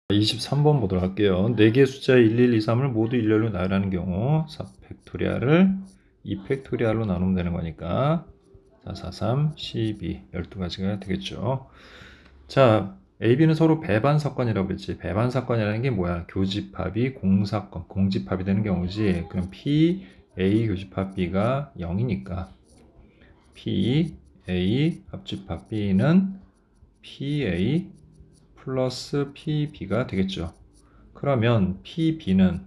23번 보도록 할게요. 4개의 숫자 1, 2 3을 모두 일렬로 나열하는 경우 4팩토리얼을 2팩토리얼로 나누면 되는 거니까 4, 4, 3, 12, 12가지가 되겠죠. 자, A, B는 서로 배반사건이라고 그랬지. 배반사건이라는 게 뭐야? 교집합이 공사건, 공집합이 되는 경우지. 그럼 P, A 교집합 B가 0이니까 P, A 합집합 B는 PA 플러스 PB가 되겠죠. 그러면 PB는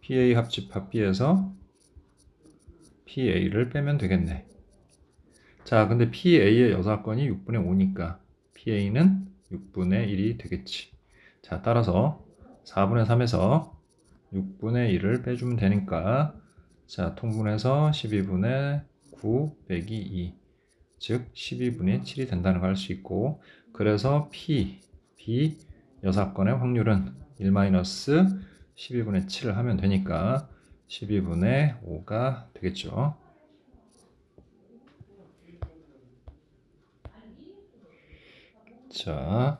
PA 합집합 B에서 PA를 빼면 되겠네. 자, 근데 PA의 여사건이 6분의 5니까 PA는 6분의 1이 되겠지. 자, 따라서 4분의 3에서 6분의 1을 빼주면 되니까 자, 통분해서 12분의 9 빼기 2 즉 12분의 7이 된다는 걸 알 수 있고 그래서 P, B 여사건의 확률은 1-12분의 7을 하면 되니까 12분의 5가 되겠죠. 자,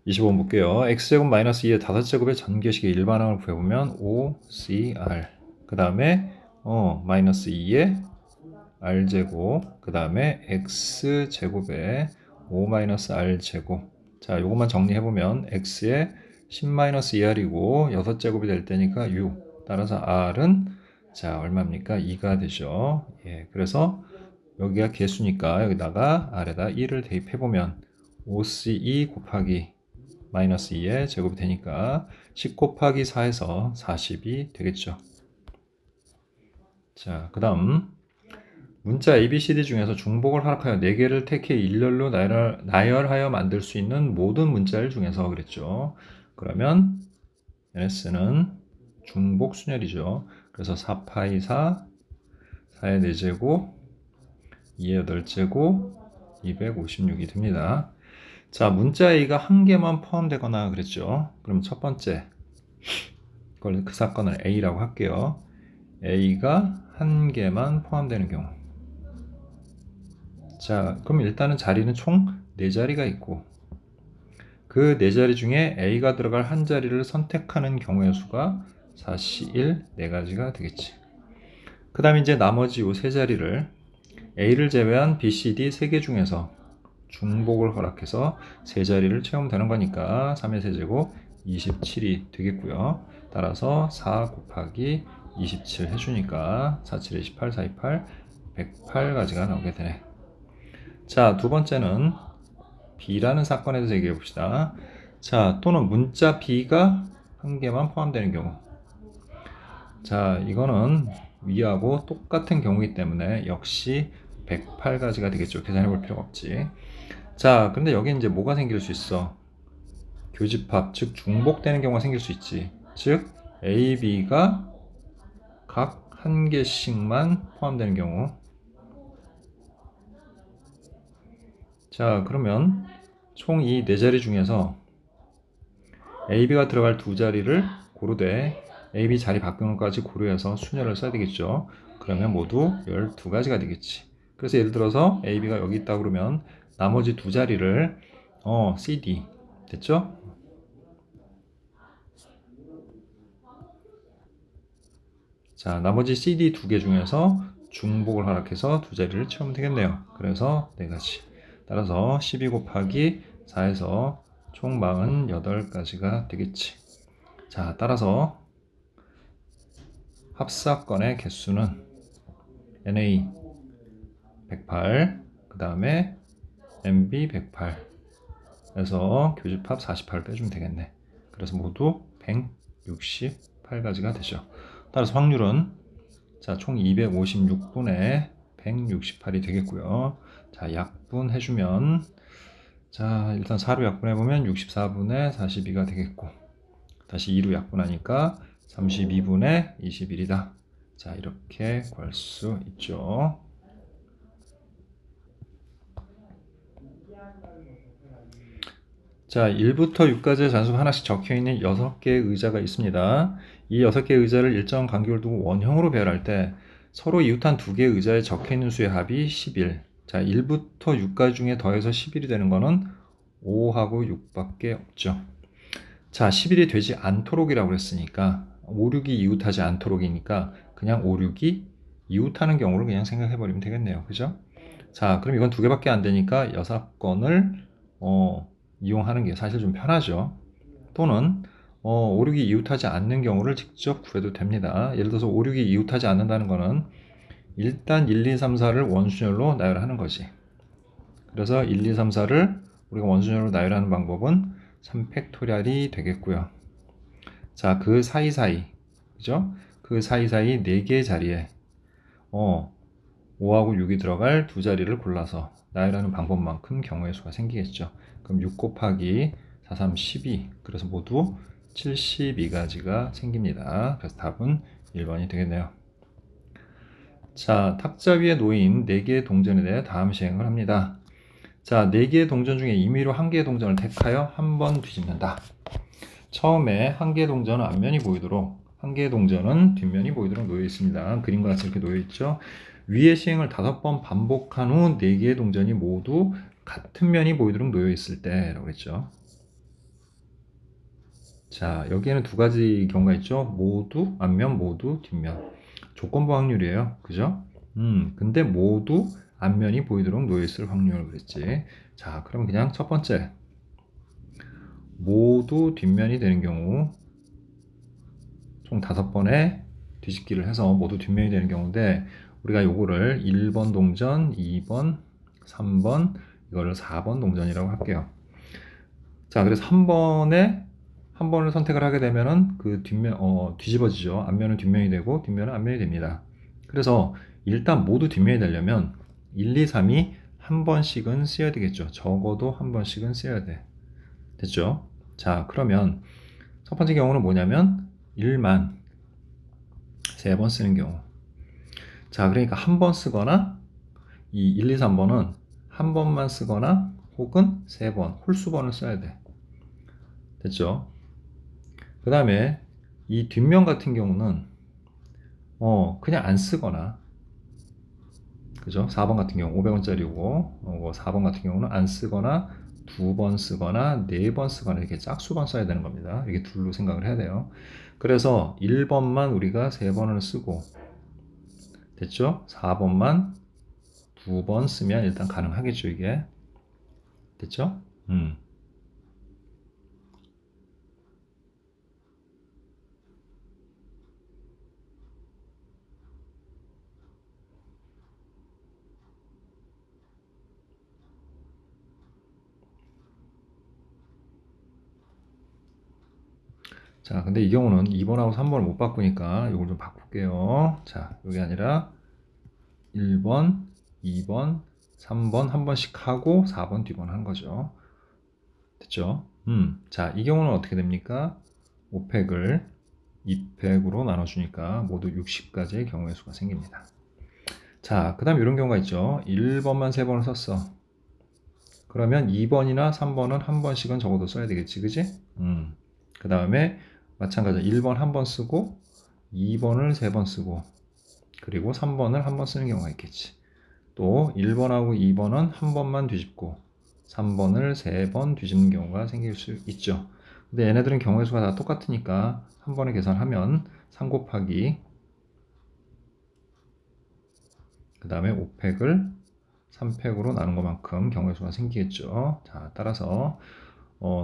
25번 볼게요. x제곱 마이너스 2의 5제곱의 전개식의 일반항을 구해보면 5cr 그 다음에 마이너스 2의 r제곱 그 다음에 x제곱에 5-r제곱 자 요것만 정리해보면 x에 10-2r이고 6제곱이 될 때니까 6 따라서 r은 자 얼마입니까? 2가 되죠. 예, 그래서 여기가 개수니까 여기다가 r에다 1을 대입해보면 5c2 곱하기 마이너스 2의 제곱이 되니까 10 곱하기 4에서 40이 되겠죠. 자, 그 다음 문자 ABCD 중에서 중복을 허락하여 4개를 택해 일렬로 나열하여 만들 수 있는 모든 문자열 중에서 그랬죠. 그러면 NS는 중복 순열이죠. 그래서 4파이 4, 4의 4제곱, 2의 8제곱, 256이 됩니다. 자, 문자 A가 한 개만 포함되거나 그랬죠. 그럼 첫 번째, 그 사건을 A라고 할게요. A가 한 개만 포함되는 경우. 자, 그럼 일단은 자리는 총 4자리가 있고 그 4자리 중에 A가 들어갈 한 자리를 선택하는 경우의 수가 4, 1, 4가지가 되겠지. 그 다음에 이제 나머지 이 3자리를 A를 제외한 B, C, D 3개 중에서 중복을 허락해서 3자리를 채우면 되는 거니까 3의 세제곱 27이 되겠고요. 따라서 4 곱하기 27 해주니까 4, 7, 28, 4, 28, 108가지가 나오게 되네. 자, 두 번째는 B라는 사건에 대해서 얘기해 봅시다. 자, 또는 문자 B가 한 개만 포함되는 경우. 자, 이거는 위하고 똑같은 경우이기 때문에 역시 108가지가 되겠죠. 계산해 볼 필요가 없지. 자, 근데 여기 이제 뭐가 생길 수 있어? 교집합, 즉 중복되는 경우가 생길 수 있지. 즉 A, B가 각 한 개씩만 포함되는 경우. 자, 그러면 총 이 4자리 중에서 A, B가 들어갈 2자리를 고르되 A, B 자리 바뀌는 것까지 고려해서 순열을 써야 되겠죠. 그러면 모두 12가지가 되겠지. 그래서 예를 들어서 A, B가 여기 있다 그러면 나머지 2자리를 C, D 됐죠? 자, 나머지 CD 2개 중에서 중복을 허락해서 2자리를 채우면 되겠네요. 그래서 4가지. 따라서 12 곱하기 4에서 총 48가지가 되겠지. 자, 따라서 합사건의 개수는 NA 108, 그 다음에 MB 108에서 교집합 48 빼주면 되겠네. 그래서 모두 168가지가 되죠. 따라서 확률은 자, 총 256분의 168이 되겠고요. 자, 약분해주면 자, 일단 4로 약분해보면 64분의 42가 되겠고 다시 2로 약분하니까 32분의 21이다. 자, 이렇게 구할 수 있죠. 자, 1부터 6까지의 잔수가 하나씩 적혀있는 6개의 의자가 있습니다. 이 6개의 의자를 일정 간격을 두고 원형으로 배열할 때 서로 이웃한 2개의 의자에 적혀있는 수의 합이 11. 자, 1부터 6까지 중에 더해서 11이 되는 거는 5하고 6밖에 없죠. 자, 11이 되지 않도록이라고 했으니까 5, 6이 이웃하지 않도록이니까 그냥 5, 6이 이웃하는 경우를 그냥 생각해 버리면 되겠네요. 그죠? 자, 그럼 이건 두 개밖에 안 되니까 여사건을 이용하는 게 사실 좀 편하죠. 또는 5, 6이 이웃하지 않는 경우를 직접 구해도 됩니다. 예를 들어서 5, 6이 이웃하지 않는다는 거는 일단 1, 2, 3, 4를 원순열로 나열하는 거지. 그래서 1, 2, 3, 4를 우리가 원순열로 나열하는 방법은 3팩토리얼이 되겠고요. 자, 그 사이사이, 그죠? 그 사이사이 4개의 자리에 5하고 6이 들어갈 두 자리를 골라서 나열하는 방법만큼 경우의 수가 생기겠죠. 그럼 6 곱하기 4, 3, 12. 그래서 모두 72가지가 생깁니다. 그래서 답은 1번이 되겠네요. 자, 탁자 위에 놓인 4개의 동전에 대해 다음 시행을 합니다. 자, 4개의 동전 중에 임의로 1개의 동전을 택하여 한 번 뒤집는다. 처음에 1개의 동전은 앞면이 보이도록, 1개의 동전은 뒷면이 보이도록 놓여 있습니다. 그림과 같이 이렇게 놓여 있죠. 위의 시행을 5번 반복한 후 4개의 동전이 모두 같은 면이 보이도록 놓여 있을 때라고 했죠. 자, 여기에는 두 가지 경우가 있죠. 모두 앞면, 모두 뒷면. 조건부 확률이에요. 그죠? 근데 모두 앞면이 보이도록 놓여 있을 확률을 그랬지. 자, 그럼 그냥 첫 번째. 모두 뒷면이 되는 경우 총 5번의 뒤집기를 해서 모두 뒷면이 되는 경우인데 우리가 요거를 1번 동전, 2번, 3번, 이거를 4번 동전이라고 할게요. 자, 그래서 한 번을 선택을 하게 되면은 그 뒷면 뒤집어지죠. 앞면은 뒷면이 되고 뒷면은 앞면이 됩니다. 그래서 일단 모두 뒷면이 되려면 1, 2, 3이 한 번씩은 쓰여야 되겠죠. 적어도 한 번씩은 쓰여야 돼. 됐죠? 자, 그러면 첫 번째 경우는 뭐냐면 1만 3번 쓰는 경우. 자, 그러니까 한 번 쓰거나 이 1, 2, 3번은 한 번만 쓰거나 혹은 3번, 홀수번을 써야 돼. 됐죠? 그 다음에 이 뒷면 같은 경우는 그냥 안 쓰거나, 그죠? 4번 같은 경우 500원짜리고 4번 같은 경우는 안 쓰거나 2번 쓰거나 4번 쓰거나 이렇게 짝수번 써야 되는 겁니다. 이게 둘로 생각을 해야 돼요. 그래서 1번만 우리가 3번을 쓰고, 됐죠? 4번만 2번 쓰면 일단 가능하겠죠, 이게. 됐죠? 자, 근데 이 경우는 2번하고 3번을 못 바꾸니까 이걸 좀 바꿀게요. 자, 여기 아니라 1번, 2번, 3번 한 번씩 하고 4번 뒤번 한 거죠. 됐죠? 자, 이 경우는 어떻게 됩니까? 5팩을 2팩으로 나눠주니까 모두 60가지의 경우의 수가 생깁니다. 자, 그 다음 이런 경우가 있죠. 1번만 3번을 썼어. 그러면 2번이나 3번은 한 번씩은 적어도 써야 되겠지, 그지? 그 다음에 마찬가지로 1번 한 번 쓰고 2번을 3번 쓰고 그리고 3번을 한 번 쓰는 경우가 있겠지. 또 1번하고 2번은 한 번만 뒤집고 3번을 3번 뒤집는 경우가 생길 수 있죠. 근데 얘네들은 경우의 수가 다 똑같으니까 한 번에 계산하면 3 곱하기 그 다음에 5팩을 3팩으로 나눈 것만큼 경우의 수가 생기겠죠. 자, 따라서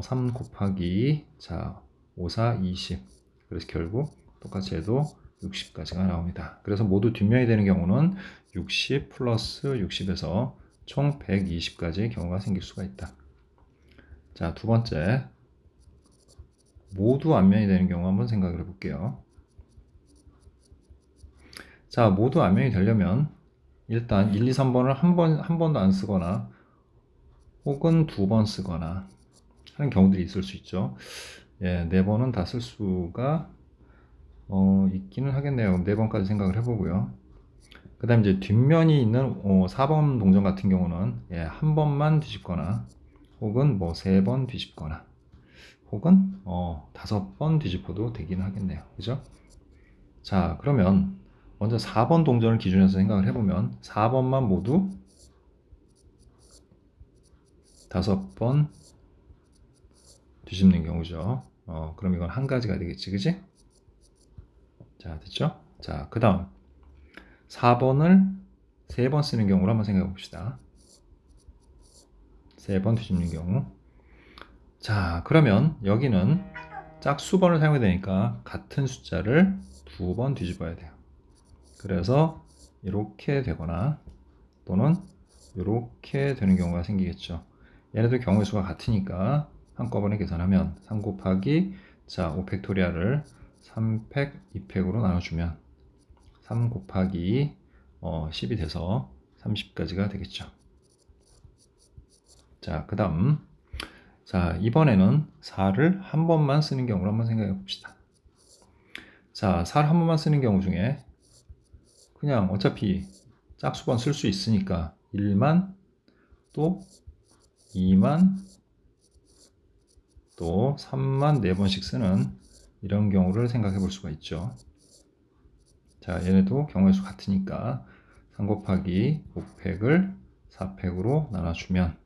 3 곱하기 자 5, 4, 20 그래서 결국 똑같이 해도 60까지가 나옵니다. 그래서 모두 뒷면이 되는 경우는 60 플러스 60에서 총 120까지의 경우가 생길 수가 있다. 자, 두 번째 모두 앞면이 되는 경우 한번 생각을 해볼게요. 자, 모두 앞면이 되려면 일단 1, 2, 3번을 한 번도 안 쓰거나 혹은 2번 쓰거나 하는 경우들이 있을 수 있죠. 예, 4번은 다 쓸 수가 있기는 하겠네요. 4번까지 생각을 해보고요. 그 다음 이제 뒷면이 있는 4번 동전 같은 경우는 예, 한 번만 뒤집거나 혹은 뭐 3번 뒤집거나 혹은 5번 뒤집어도 되긴 하겠네요. 그죠? 자, 그러면 먼저 4번 동전을 기준으로 생각을 해보면 4번만 모두 5번 뒤집는 경우죠. 그럼 이건 한 가지가 되겠지, 그지? 자, 됐죠? 자, 그 다음 4번을 3번 쓰는 경우를 한번 생각해 봅시다. 3번 뒤집는 경우. 자, 그러면 여기는 짝수번을 사용해야 되니까 같은 숫자를 2번 뒤집어야 돼요. 그래서 이렇게 되거나 또는 이렇게 되는 경우가 생기겠죠. 얘네들 경우의 수가 같으니까 한꺼번에 계산하면 3 곱하기 자 5팩토리얼을 3팩 2팩으로 나눠주면 3 곱하기 10이 돼서 30까지가 되겠죠. 자, 그 다음 자 이번에는 4를 한 번만 쓰는 경우를 한번 생각해 봅시다. 자, 4를 한 번만 쓰는 경우 중에 그냥 어차피 짝수번 쓸 수 있으니까 1만 또 2만 또 3만 4번씩 쓰는 이런 경우를 생각해 볼 수가 있죠. 자, 얘네도 경우의 수 같으니까 3 곱하기 5팩을 4팩으로 나눠주면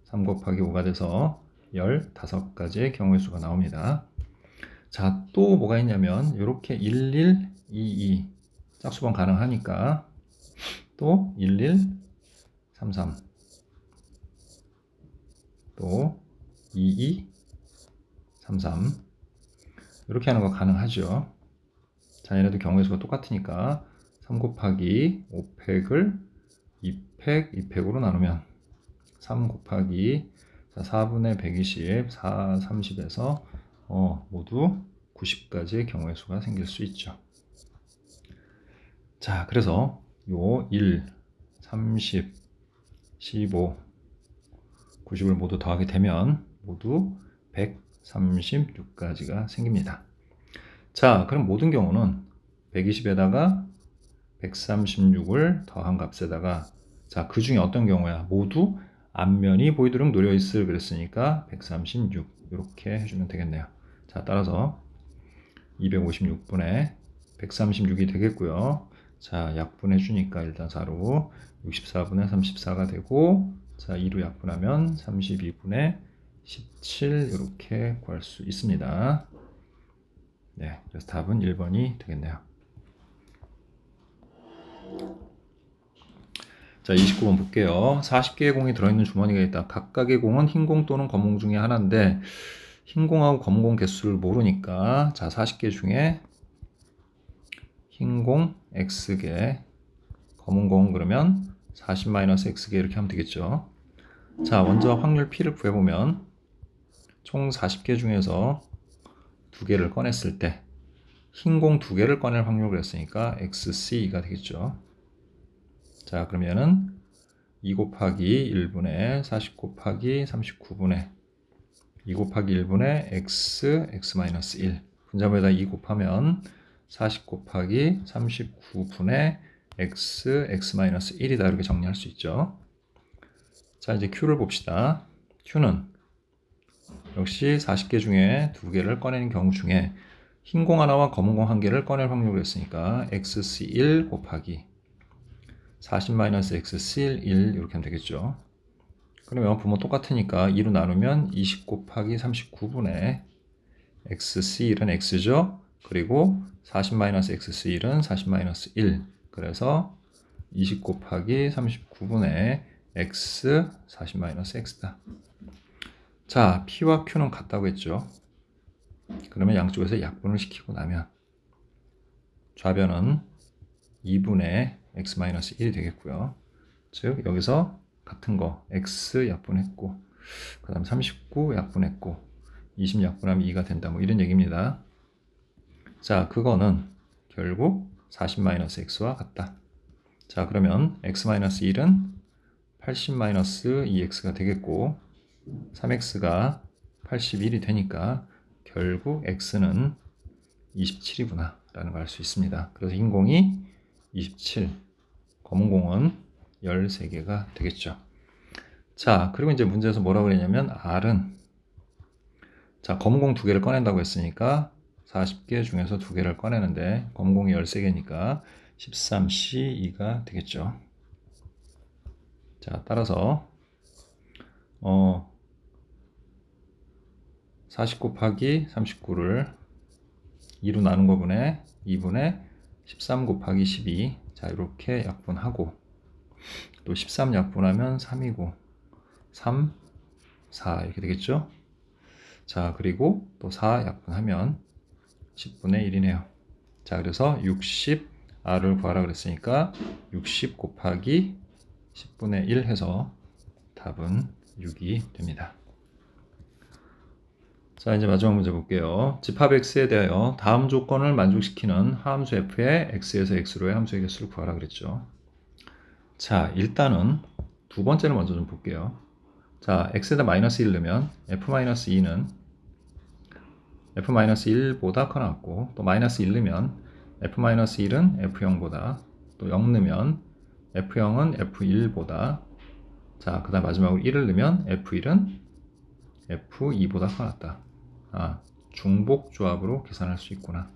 3 곱하기 5가 돼서 15가지의 경우의 수가 나옵니다. 자, 또 뭐가 있냐면 이렇게 11, 22 짝수번 가능하니까 또 11, 33 또 22, 33 이렇게 하는 거 가능하죠. 자, 얘네도 경우의 수가 똑같으니까 3 곱하기 5팩을 2팩, 2팩으로 나누면 3 곱하기 4분의 120, 4, 30에서 모두 90가지의 경우의 수가 생길 수 있죠. 자, 그래서 요 1, 30, 15, 90을 모두 더하게 되면 모두 136가지가 생깁니다. 자, 그럼 모든 경우는 120에다가 136을 더한 값에다가 자, 그 중에 어떤 경우야? 모두 앞면이 보이도록 놓여 있을 그랬으니까 136 이렇게 해주면 되겠네요. 자, 따라서 256분의 136이 되겠고요. 자, 약분해 주니까 일단 4로 64분의 34가 되고 자, 2로 약분하면 32분의 17 이렇게 구할 수 있습니다. 네, 그래서 답은 1번이 되겠네요. 자, 29번 볼게요. 40개의 공이 들어있는 주머니가 있다. 각각의 공은 흰 공 또는 검은 공 중에 하나인데 흰 공하고 검은 공 개수를 모르니까 자, 40개 중에 흰 공 X개, 검은 공 그러면 40-X개 이렇게 하면 되겠죠. 자, 먼저 확률 P를 구해보면 총 40개 중에서 2개를 꺼냈을 때 흰 공 2개를 꺼낼 확률을 그랬으니까 XC가 되겠죠. 자, 그러면은 2 곱하기 1분의 40 곱하기 39분의 2 곱하기 1분의 x-1 분자부에다 2 곱하면 40 곱하기 39분의 x-1이다 이렇게 정리할 수 있죠. 자, 이제 Q를 봅시다. Q는 역시 40개 중에 2개를 꺼내는 경우 중에 흰 공 하나와 검은 공 1개를 꺼낼 확률을 했으니까 xc1 곱하기 40-xc1 이렇게 하면 되겠죠. 그러면 부모 똑같으니까 2로 나누면 20 곱하기 39분의 xc1은 x죠. 그리고 40-xc1은 40-1. 그래서 20 곱하기 39분의 x 40-x다. 자, P와 Q는 같다고 했죠. 그러면 양쪽에서 약분을 시키고 나면 좌변은 2분의 x-1이 되겠고요. 즉 여기서 같은 거 x 약분했고 그 다음 39 약분했고 20 약분하면 2가 된다 뭐 이런 얘기입니다. 자, 그거는 결국 40-x와 같다. 자, 그러면 x-1은 80-2x가 되겠고 3x가 81이 되니까 결국 x는 27이구나 라는 걸 알 수 있습니다. 그래서 흰 공이 27, 검은 공은 13개가 되겠죠. 자, 그리고 이제 문제에서 뭐라고 그랬냐면 R은 자, 검은 공 2개를 꺼낸다고 했으니까 40개 중에서 2개를 꺼내는데 검은 공이 13개니까 13C2가 되겠죠. 자, 따라서 40 곱하기 39를 2로 나눈 거분에 2분의 13 곱하기 12. 자, 이렇게 약분하고 또 13 약분하면 3이고 3, 4 이렇게 되겠죠? 자, 그리고 또 4 약분하면 10분의 1이네요. 자, 그래서 60R을 구하라 그랬으니까 60 곱하기 10분의 1 해서 답은 6이 됩니다. 자, 이제 마지막 문제 볼게요. 집합 x에 대하여 다음 조건을 만족시키는 함수 f의 x에서 x로의 함수의 개수를 구하라 그랬죠. 자, 일단은 두 번째를 먼저 좀 볼게요. 자, x에다 마이너스 1 넣으면 f-2는 f-1보다 커 나왔고, 또 마이너스 1 넣으면 f-1은 f0보다, 또 0 넣으면 f0은 f1보다, 자, 그 다음 마지막으로 1을 넣으면 f1은 f2보다 커 났다. 아, 중복 조합으로 계산할 수 있구나.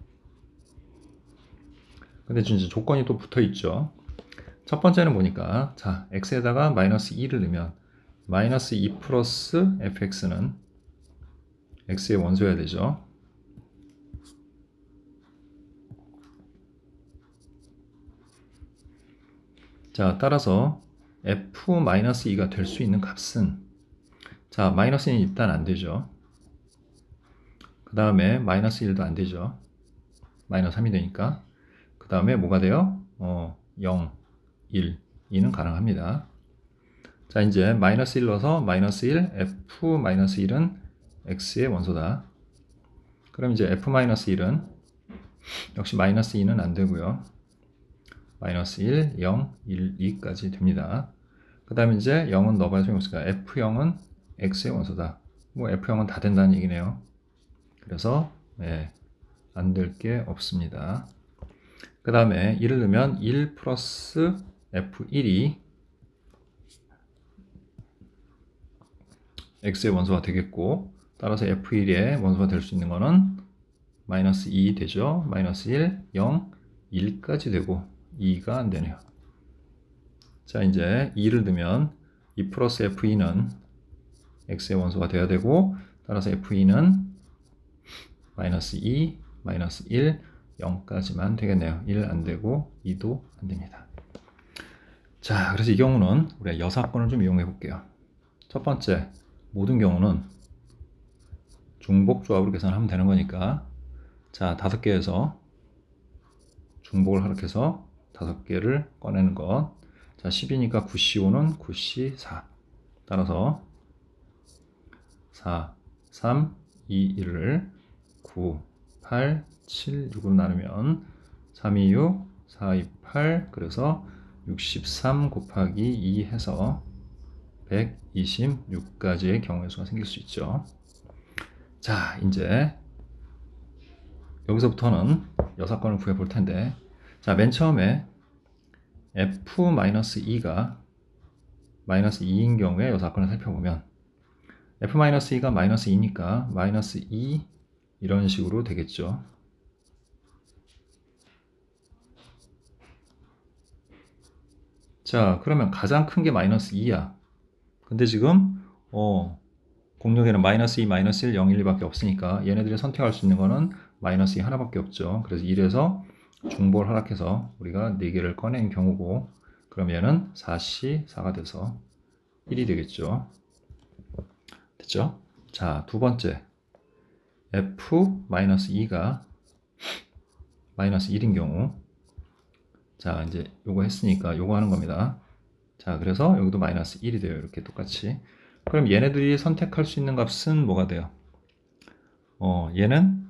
근데 진짜 조건이 또 붙어 있죠. 첫 번째는 보니까, 자, x에다가 마이너스 2를 넣으면 마이너스 2 플러스 fx는 x의 원소여야 되죠. 자, 따라서 f-2가 될 수 있는 값은, 자, 마이너스 1이 일단 안 되죠. 그 다음에 마이너스 1도 안 되죠. 마이너스 3이 되니까. 그 다음에 뭐가 돼요? 0, 1, 2는 가능합니다. 자, 이제 마이너스 1 넣어서 마이너스 1, f-1은 x의 원소다. 그럼 이제 f-1은 역시 마이너스 2는 안 되고요. 마이너스 1, 0, 1, 2까지 됩니다. 그 다음에 이제 0은 넣어봐야 소용이 없으니까 f0은 x의 원소다. 뭐 f0은 다 된다는 얘기네요. 그래서 안 될 게 없습니다. 그 다음에 1을 넣으면 1 플러스 f1이 x의 원소가 되겠고, 따라서 f1의 원소가 될 수 있는 거는 마이너스 2 되죠. 마이너스 1, 0, 1까지 되고 2가 안 되네요. 자, 이제 2를 넣으면 2 플러스 f2는 x의 원소가 되어야 되고, 따라서 f2는 마이너스 2, 마이너스 1, 0까지만 되겠네요. 1 안 되고 2도 안 됩니다. 자, 그래서 이 경우는 우리가 여사건을 좀 이용해 볼게요. 첫 번째, 모든 경우는 중복 조합으로 계산하면 되는 거니까, 자, 5개에서 중복을 하락해서 5개를 꺼내는 것. 자, 10이니까 9C5는 9C4. 따라서 4, 3, 2, 1을 9, 8, 7, 6으로 나누면 3, 2, 6, 4, 2, 8. 그래서 63 곱하기 2 해서 126가지의 경우의 수가 생길 수 있죠. 자, 이제 여기서부터는 여사건을 구해 볼 텐데, 자, 맨 처음에 f-2가 마이너스 2인 경우에 여사건을 살펴보면 f-2가 마이너스 2니까 마이너스 2 이런 식으로 되겠죠. 자, 그러면 가장 큰 게 마이너스 2야. 근데 지금 공역에는 마이너스 2, 마이너스 1, 0, 1, 2밖에 없으니까 얘네들이 선택할 수 있는 거는 마이너스 2 하나밖에 없죠. 그래서 1에서 중복을 허락해서 우리가 4개를 꺼낸 경우고, 그럼 얘는 4C4가 돼서 1이 되겠죠. 됐죠? 자, 두 번째 f-2가 마이너스 1인 경우, 자, 이제 요거 했으니까 요거 하는 겁니다. 자, 그래서 여기도 마이너스 1이 돼요. 이렇게 똑같이. 그럼 얘네들이 선택할 수 있는 값은 뭐가 돼요? 얘는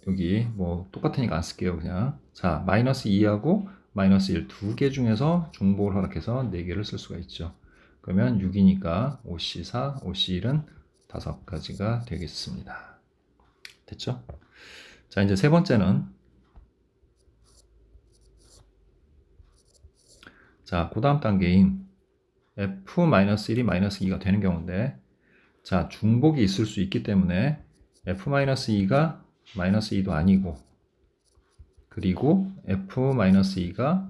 여기 뭐 똑같으니까 안 쓸게요. 그냥. 자, 마이너스 2하고 마이너스 1 두 개 중에서 중복을 허락해서 4개를 쓸 수가 있죠. 그러면 6이니까 5C4, 5C1은 5가지가 되겠습니다. 됐죠? 자, 이제 세 번째는, 자, 그 다음 단계인 f-1이 마이너스 2가 되는 경우인데, 자, 중복이 있을 수 있기 때문에 f-2가 마이너스 2도 아니고, 그리고 f-2가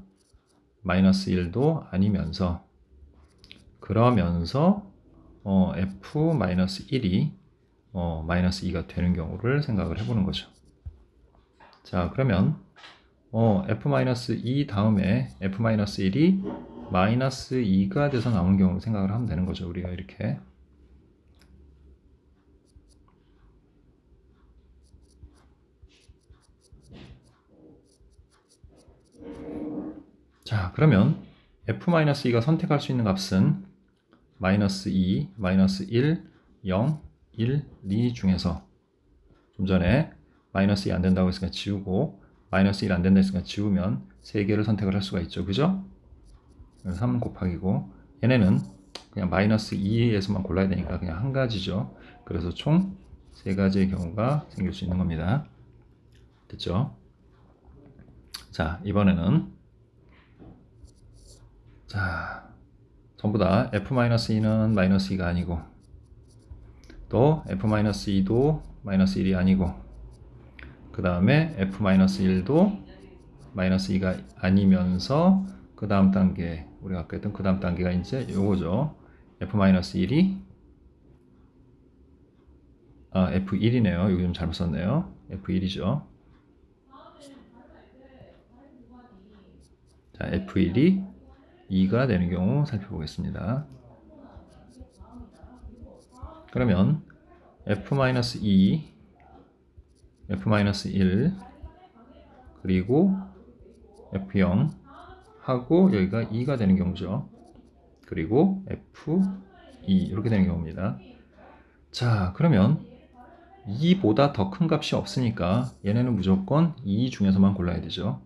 마이너스 1도 아니면서, 그러면서 f-1이 마이너스 2가 되는 경우를 생각을 해보는 거죠. 자, 그러면 f-2 다음에 f-1이 마이너스 2가 돼서 나오는 경우를 생각을 하면 되는 거죠. 우리가 이렇게. 자, 그러면 f-2가 선택할 수 있는 값은 마이너스 2, 마이너스 1, 0, 1, 2 중에서 좀 전에 마이너스 2 안 된다고 했으니까 지우고 마이너스 1 안 된다 했으니까 지우면 3개를 선택을 할 수가 있죠. 그죠? 3 곱하기고 얘네는 그냥 마이너스 2에서만 골라야 되니까 그냥 한 가지죠. 그래서 총 3가지의 경우가 생길 수 있는 겁니다. 됐죠? 자, 이번에는 자, 전부 다 f-2는 마이너스 2가 아니고 또 f-2도 마이너스 1이 아니고 그 다음에 f-1도 마이너스 2가 아니면서 그 다음 단계 우리가 아까 했던 그 다음 단계가 이제 요거죠. f-1이 f1이네요. 여기 좀 잘못 썼네요. f1이죠. 자, f1이 2가 되는 경우 살펴보겠습니다. 그러면 f-2, f-1 그리고 f0 하고 여기가 2가 되는 경우죠. 그리고 f2 이렇게 되는 경우입니다. 자, 그러면 2보다 더 큰 값이 없으니까 얘네는 무조건 2 중에서만 골라야 되죠.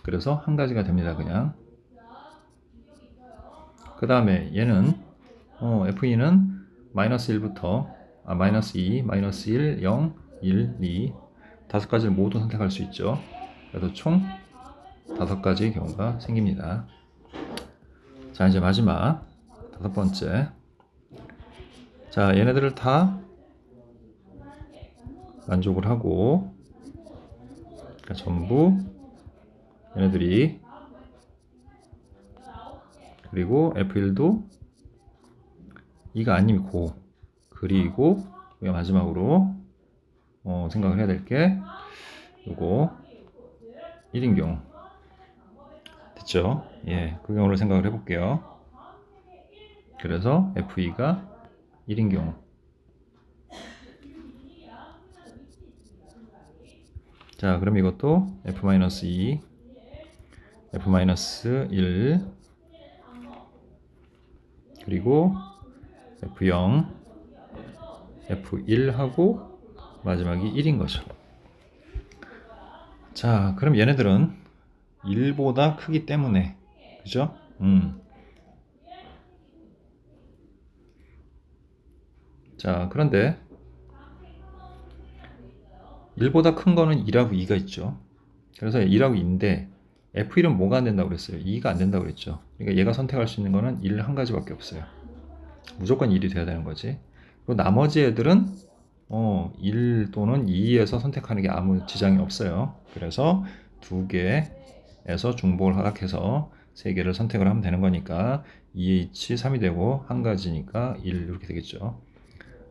그래서 한 가지가 됩니다. 그냥. 그 다음에 얘는 f2는 마이너스 1부터 마이너스 2, 마이너스 1, 0, 1, 2 다섯 가지를 모두 선택할 수 있죠. 그래서 총 5가지의 경우가 생깁니다. 자, 이제 마지막 5번째. 자, 얘네들을 다 만족을 하고 그러니까 전부 얘네들이 그리고 f1도 2가 아니고 그리고 우리가 마지막으로 생각을 해야 될 게 요거 1인 경우 됐죠? 예, 그 경우를 생각을 해볼게요. 그래서 f2가 1인 경우 자, 그럼 이것도 f-2, f-1 그리고 f0, f1하고 마지막이 1인 거죠. 자, 그럼 얘네들은 1보다 크기 때문에 그죠? 자, 그런데 1보다 큰 거는 2하고 2가 있죠. 그래서 1하고 2인데 f1은 뭐가 안 된다고 그랬어요? 2가 안 된다고 그랬죠. 그러니까 얘가 선택할 수 있는 거는 1 한 가지밖에 없어요. 무조건 1이 돼야 되는 거지. 그리고 나머지 애들은 1 또는 2에서 선택하는 게 아무 지장이 없어요. 그래서 2개에서 중복을 허락해서 3개를 선택을 하면 되는 거니까 2H 3이 되고 한 가지니까 1 이렇게 되겠죠.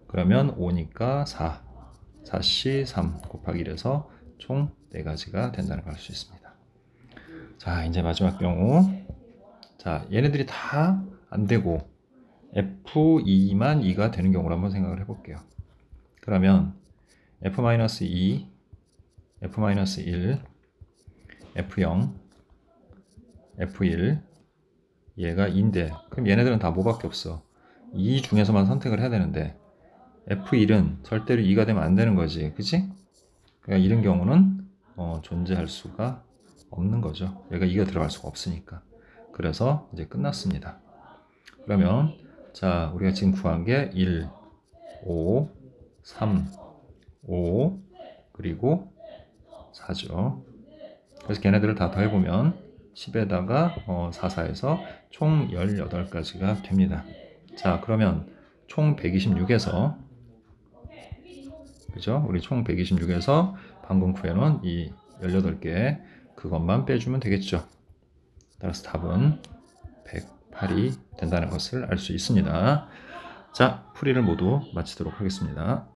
그러면 5니까 4, 4C 3 곱하기 1에서 총 4가지가 된다는 걸 알 수 있습니다. 자, 이제 마지막 경우. 자, 얘네들이 다 안 되고 F2만 2가 되는 경우를 한번 생각을 해볼게요. 그러면 F-2, F-1, F0, F1 얘가 2인데 그럼 얘네들은 다 뭐밖에 없어? 2 중에서만 선택을 해야 되는데 F1은 절대로 2가 되면 안 되는 거지. 그치? 그러니까 이런 경우는 존재할 수가 없는 거죠. 얘가 2가 들어갈 수가 없으니까. 그래서 이제 끝났습니다. 그러면 자, 우리가 지금 구한 게 1, 5, 3, 5 그리고 4죠. 그래서 걔네들을 다 더해보면 10에다가 4, 4에서 총 18가지가 됩니다. 자, 그러면 총 126에서 그죠? 우리 총 126에서 방금 구해놓은 이 18개 그것만 빼주면 되겠죠. 따라서 답은 108이 된다는 것을 알 수 있습니다. 자, 풀이를 모두 마치도록 하겠습니다.